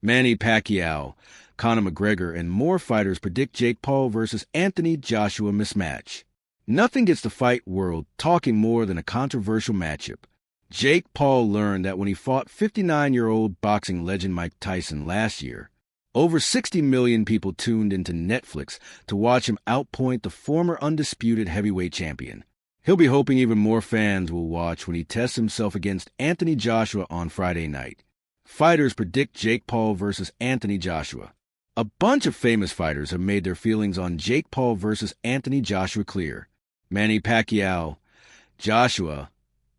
Manny Pacquiao, Conor McGregor, and more fighters predict Jake Paul versus Anthony Joshua mismatch. Nothing gets the fight world talking more than a controversial matchup. Jake Paul learned that when he fought 59-year-old boxing legend Mike Tyson last year. Over 60 million people tuned into Netflix to watch him outpoint the former undisputed heavyweight champion. He'll be hoping even more fans will watch when he tests himself against Anthony Joshua on Friday night. Fighters predict Jake Paul versus Anthony Joshua. A bunch of famous fighters have made their feelings on Jake Paul versus Anthony Joshua clear. Manny Pacquiao, Joshua,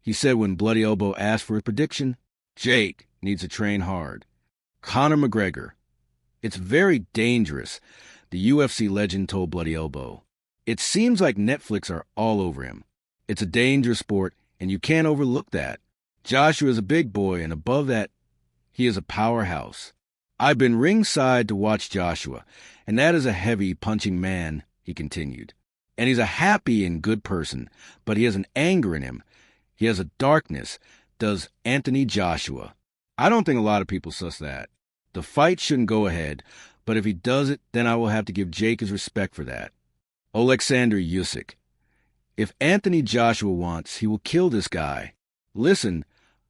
he said when Bloody Elbow asked for a prediction, Jake needs to train hard. Conor McGregor, it's very dangerous, the UFC legend told Bloody Elbow. It seems like Netflix are all over him. It's a dangerous sport, and you can't overlook that. Joshua is a big boy, and above that, he is a powerhouse. I've been ringside to watch Joshua, and that is a heavy, punching man, he continued. And he's a happy and good person, but he has an anger in him. He has a darkness, does Anthony Joshua. I don't think a lot of people suss that. The fight shouldn't go ahead, but if he does it, then I will have to give Jake his respect for that. Alexander Usyk. If Anthony Joshua wants, he will kill this guy. Listen,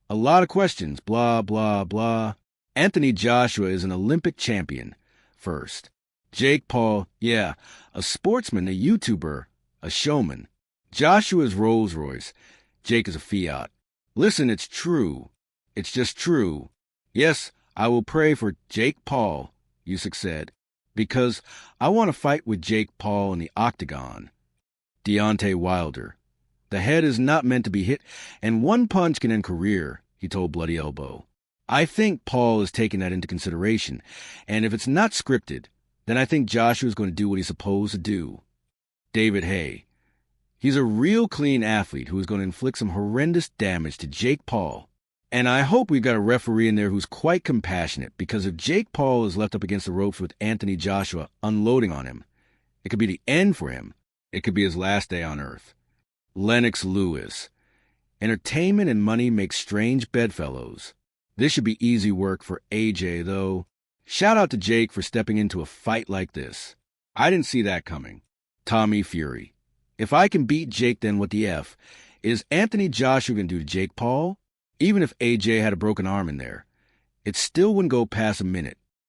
a lot of questions, blah, blah, blah. Anthony Joshua is an Olympic champion, first. Jake Paul, yeah, a sportsman, a YouTuber, a showman. Joshua is Rolls-Royce. Jake is a Fiat. Listen, it's true. It's just true. Yes, I will pray for Jake Paul, Usyk said, because I want to fight with Jake Paul in the octagon. Deontay Wilder. The head is not meant to be hit, and one punch can end career, he told Bloody Elbow. I think Paul is taking that into consideration, and if it's not scripted, then I think Joshua is going to do what he's supposed to do. David Haye. He's a real clean athlete who is going to inflict some horrendous damage to Jake Paul. And I hope we've got a referee in there who's quite compassionate, because if Jake Paul is left up against the ropes with Anthony Joshua unloading on him, it could be the end for him. It could be his last day on earth. Lennox Lewis. Entertainment and money make strange bedfellows. This should be easy work for AJ, though. Shout out to Jake for stepping into a fight like this. I didn't see that coming. Tommy Fury. If I can beat Jake, then what the F? Is Anthony Joshua going to do to Jake Paul? Even if AJ had a broken arm in there, it still wouldn't go past a minute.